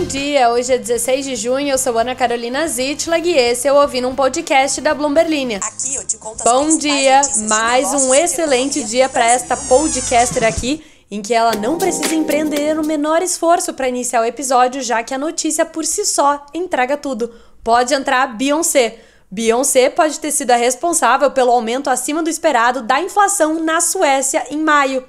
dia, hoje é 16 de junho, eu sou Ana Carolina Zitlag e esse é o Ouvindo um Podcast da Bloomberg Linha. Aqui eu te conto as Bom dia, mais um negócios, excelente dia para esta podcaster aqui, em que ela não precisa empreender o menor esforço para iniciar o episódio, já que a notícia por si só entrega tudo. Pode entrar Beyoncé. Beyoncé pode ter sido a responsável pelo aumento acima do esperado da inflação na Suécia em maio.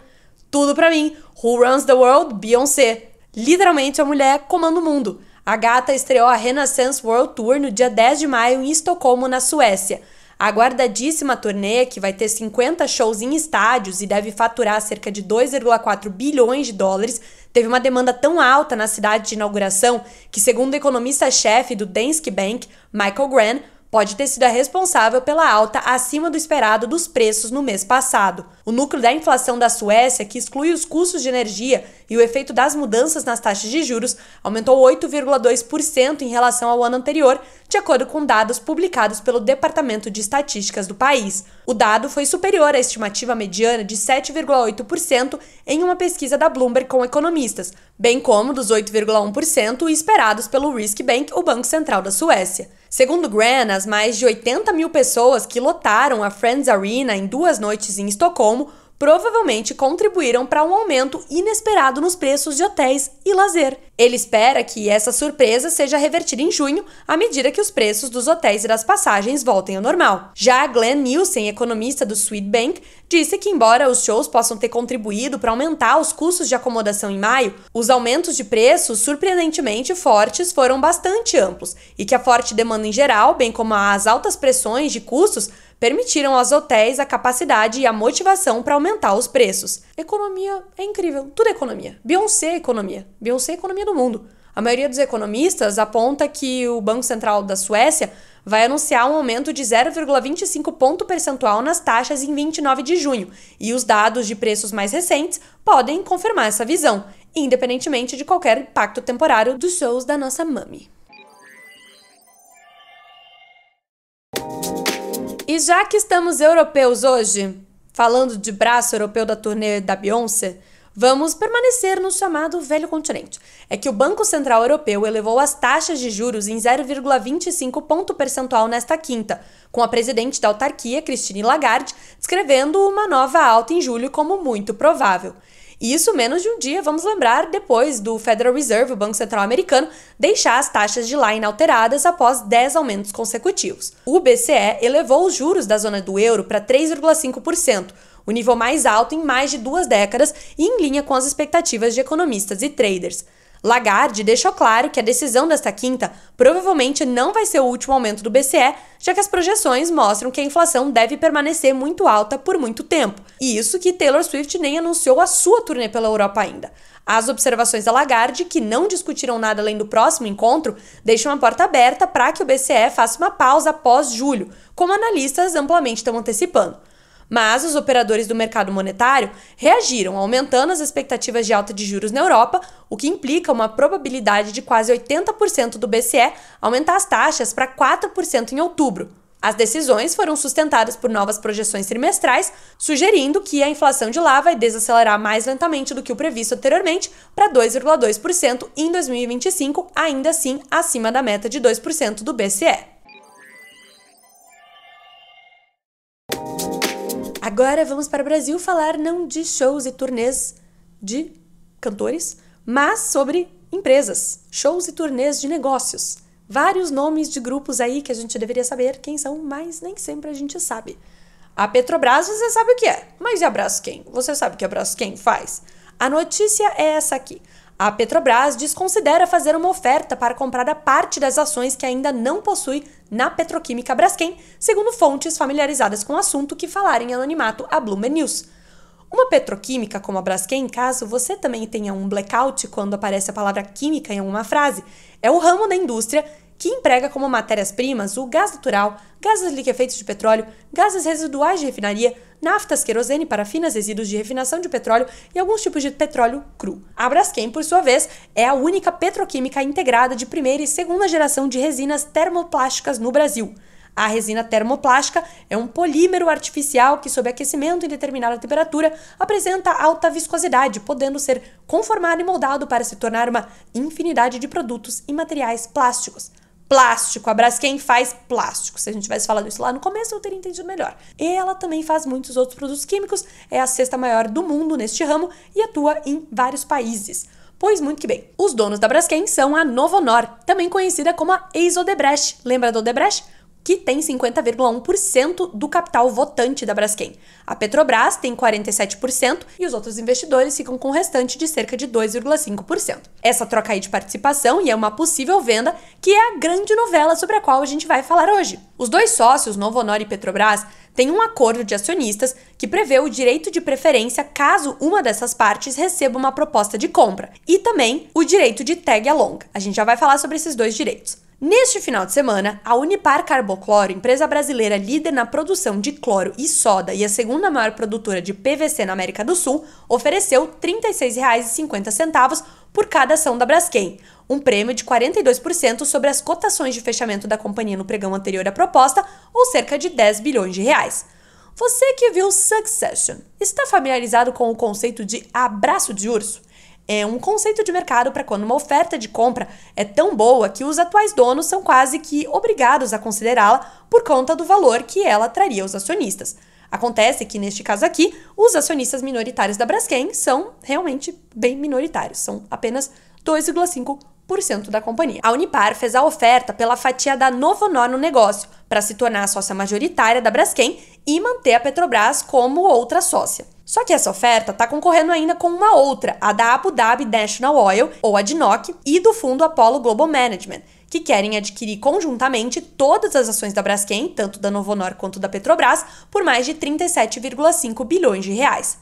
Tudo pra mim. Who runs the world? Beyoncé. Literalmente a mulher comanda o mundo. A gata estreou a Renaissance World Tour no dia 10 de maio em Estocolmo, na Suécia. A aguardadíssima turnê, que vai ter 50 shows em estádios e deve faturar cerca de 2,4 bilhões de dólares, teve uma demanda tão alta na cidade de inauguração que, segundo o economista-chefe do Danske Bank, Michael Grahn, pode ter sido a responsável pela alta acima do esperado dos preços no mês passado. O núcleo da inflação da Suécia, que exclui os custos de energia e o efeito das mudanças nas taxas de juros, aumentou 8,2% em relação ao ano anterior, de acordo com dados publicados pelo Departamento de Estatísticas do país. O dado foi superior à estimativa mediana de 7,8% em uma pesquisa da Bloomberg com economistas, bem como dos 8,1% esperados pelo Risk Bank, o Banco Central da Suécia. Segundo Grahn, as mais de 80 mil pessoas que lotaram a Friends Arena em 2 noites em Estocolmo provavelmente contribuíram para um aumento inesperado nos preços de hotéis e lazer. Ele espera que essa surpresa seja revertida em junho, à medida que os preços dos hotéis e das passagens voltem ao normal. Já Glenn Nielsen, economista do Swedbank, disse que, embora os shows possam ter contribuído para aumentar os custos de acomodação em maio, os aumentos de preços surpreendentemente fortes foram bastante amplos e que a forte demanda em geral, bem como as altas pressões de custos, permitiram aos hotéis a capacidade e a motivação para aumentar os preços. Economia é incrível, tudo é economia. Beyoncé é economia. Beyoncé é economia do mundo. A maioria dos economistas aponta que o Banco Central da Suécia vai anunciar um aumento de 0,25 ponto percentual nas taxas em 29 de junho, e os dados de preços mais recentes podem confirmar essa visão, independentemente de qualquer impacto temporário dos shows da nossa mami. E já que estamos europeus hoje, falando de braço europeu da turnê da Beyoncé, vamos permanecer no chamado velho continente. É que o Banco Central Europeu elevou as taxas de juros em 0,25 ponto percentual nesta quinta, com a presidente da autarquia, Christine Lagarde, descrevendo uma nova alta em julho como muito provável. E isso menos de um dia, vamos lembrar, depois do Federal Reserve, o Banco Central americano, deixar as taxas de lá inalteradas após 10 aumentos consecutivos. O BCE elevou os juros da zona do euro para 3,5%, o nível mais alto em mais de 2 décadas e em linha com as expectativas de economistas e traders. Lagarde deixou claro que a decisão desta quinta provavelmente não vai ser o último aumento do BCE, já que as projeções mostram que a inflação deve permanecer muito alta por muito tempo. E isso que Taylor Swift nem anunciou a sua turnê pela Europa ainda. As observações da Lagarde, que não discutiram nada além do próximo encontro, deixam a porta aberta para que o BCE faça uma pausa após julho, como analistas amplamente estão antecipando. Mas os operadores do mercado monetário reagiram, aumentando as expectativas de alta de juros na Europa, o que implica uma probabilidade de quase 80% do BCE aumentar as taxas para 4% em outubro. As decisões foram sustentadas por novas projeções trimestrais, sugerindo que a inflação de lá vai desacelerar mais lentamente do que o previsto anteriormente para 2,2% em 2025, ainda assim acima da meta de 2% do BCE. Agora vamos para o Brasil falar não de shows e turnês de cantores, mas sobre empresas, shows e turnês de negócios. Vários nomes de grupos aí que a gente deveria saber quem são, mas nem sempre a gente sabe. A Petrobras você sabe o que é, mas e a Braskem? Você sabe o que a Braskem faz? A notícia é essa aqui. A Petrobras desconsidera fazer uma oferta para comprar a parte das ações que ainda não possui na petroquímica Braskem, segundo fontes familiarizadas com o assunto que falaram em anonimato à Bloomberg News. Uma petroquímica como a Braskem, caso você também tenha um blackout quando aparece a palavra química em alguma frase, é o ramo da indústria que emprega como matérias-primas o gás natural, gases liquefeitos de petróleo, gases residuais de refinaria, naftas, querosene, parafinas, resíduos de refinação de petróleo e alguns tipos de petróleo cru. A Braskem, por sua vez, é a única petroquímica integrada de primeira e segunda geração de resinas termoplásticas no Brasil. A resina termoplástica é um polímero artificial que, sob aquecimento em determinada temperatura, apresenta alta viscosidade, podendo ser conformado e moldado para se tornar uma infinidade de produtos e materiais plásticos. Plástico, a Braskem faz plástico. Se a gente tivesse falado isso lá no começo, eu teria entendido melhor. E ela também faz muitos outros produtos químicos, é a sexta maior do mundo neste ramo e atua em vários países. Pois muito que bem, os donos da Braskem são a Novonor, também conhecida como a ex-Odebrecht. Lembra da Odebrecht? Que tem 50,1% do capital votante da Braskem. A Petrobras tem 47% e os outros investidores ficam com o restante de cerca de 2,5%. Essa troca aí de participação e é uma possível venda que é a grande novela sobre a qual a gente vai falar hoje. Os dois sócios, Novonor e Petrobras, têm um acordo de acionistas que prevê o direito de preferência caso uma dessas partes receba uma proposta de compra e também o direito de tag along. A gente já vai falar sobre esses dois direitos. Neste final de semana, a Unipar Carbocloro, empresa brasileira líder na produção de cloro e soda e a segunda maior produtora de PVC na América do Sul, ofereceu R$ 36,50 por cada ação da Braskem, um prêmio de 42% sobre as cotações de fechamento da companhia no pregão anterior à proposta, ou cerca de 10 bilhões de reais. Você que viu Succession, está familiarizado com o conceito de abraço de urso? É um conceito de mercado para quando uma oferta de compra é tão boa que os atuais donos são quase que obrigados a considerá-la por conta do valor que ela traria aos acionistas. Acontece que, neste caso aqui, os acionistas minoritários da Braskem são realmente bem minoritários, são apenas 2,5% da companhia. A Unipar fez a oferta pela fatia da Novonor no negócio, para se tornar a sócia majoritária da Braskem e manter a Petrobras como outra sócia. Só que essa oferta está concorrendo ainda com uma outra, a da Abu Dhabi National Oil, ou ADNOC, e do fundo Apollo Global Management, que querem adquirir conjuntamente todas as ações da Braskem, tanto da Novonor quanto da Petrobras, por mais de 37,5 bilhões de reais.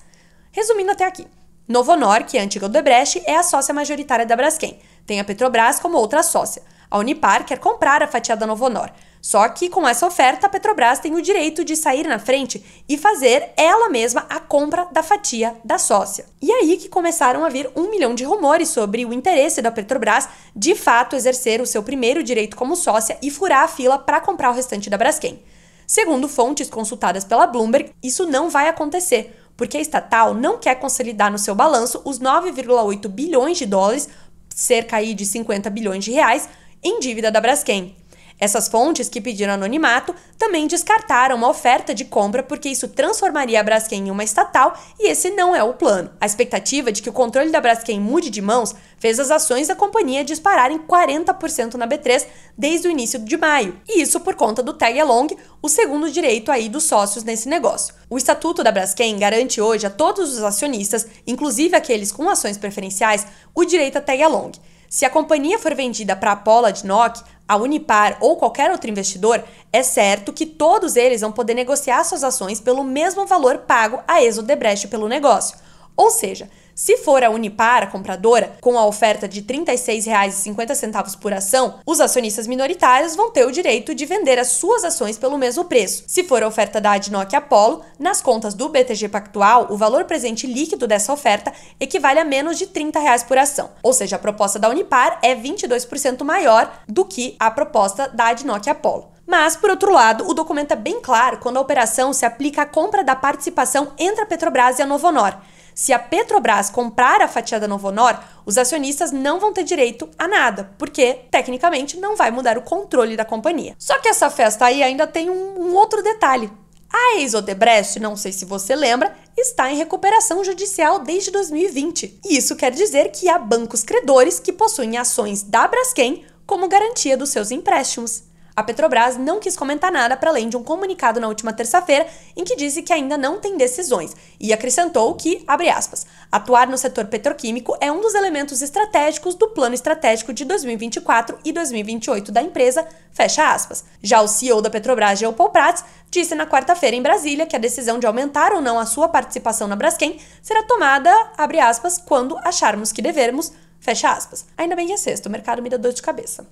Resumindo até aqui, Novonor, que é a antiga Odebrecht, é a sócia majoritária da Braskem. Tem a Petrobras como outra sócia. A Unipar quer comprar a fatia da Novonor. Só que com essa oferta, a Petrobras tem o direito de sair na frente e fazer ela mesma a compra da fatia da sócia. E aí que começaram a vir 1 milhão de rumores sobre o interesse da Petrobras de fato exercer o seu primeiro direito como sócia e furar a fila para comprar o restante da Braskem. Segundo fontes consultadas pela Bloomberg, isso não vai acontecer, porque a estatal não quer consolidar no seu balanço os 9,8 bilhões de dólares, cerca aí de 50 bilhões de reais, em dívida da Braskem. Essas fontes, que pediram anonimato, também descartaram uma oferta de compra porque isso transformaria a Braskem em uma estatal e esse não é o plano. A expectativa de que o controle da Braskem mude de mãos fez as ações da companhia dispararem 40% na B3 desde o início de maio, e isso por conta do tag along, o segundo direito aí dos sócios nesse negócio. O Estatuto da Braskem garante hoje a todos os acionistas, inclusive aqueles com ações preferenciais, o direito a tag along. Se a companhia for vendida para a Apollo ADNOC, a Unipar ou qualquer outro investidor, é certo que todos eles vão poder negociar suas ações pelo mesmo valor pago à ex-Odebrecht pelo negócio. Ou seja, se for a Unipar, a compradora, com a oferta de R$ 36,50 por ação, os acionistas minoritários vão ter o direito de vender as suas ações pelo mesmo preço. Se for a oferta da ADNOC Apollo, nas contas do BTG Pactual, o valor presente líquido dessa oferta equivale a menos de R$ 30 por ação. Ou seja, a proposta da Unipar é 22% maior do que a proposta da ADNOC Apollo. Mas, por outro lado, o documento é bem claro quando a operação se aplica à compra da participação entre a Petrobras e a Novonor. Se a Petrobras comprar a fatia da Novonor, os acionistas não vão ter direito a nada, porque, tecnicamente, não vai mudar o controle da companhia. Só que essa festa aí ainda tem um outro detalhe. A ex-Odebrecht, não sei se você lembra, está em recuperação judicial desde 2020. E isso quer dizer que há bancos credores que possuem ações da Braskem como garantia dos seus empréstimos. A Petrobras não quis comentar nada para além de um comunicado na última terça-feira em que disse que ainda não tem decisões e acrescentou que, abre aspas, atuar no setor petroquímico é um dos elementos estratégicos do plano estratégico de 2024 e 2028 da empresa, fecha aspas. Já o CEO da Petrobras, Jean Paul Prats, disse na quarta-feira em Brasília que a decisão de aumentar ou não a sua participação na Braskem será tomada, abre aspas, quando acharmos que devemos, fecha aspas. Ainda bem que é sexta, o mercado me dá dor de cabeça.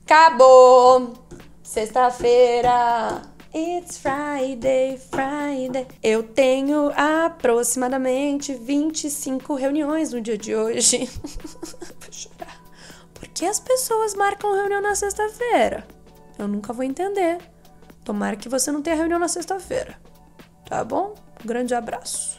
Acabou! Sexta-feira! It's Friday, Friday. Eu tenho aproximadamente 25 reuniões no dia de hoje. Vou chorar. Porque que as pessoas marcam reunião na sexta-feira? Eu nunca vou entender. Tomara que você não tenha reunião na sexta-feira. Tá bom? Grande abraço.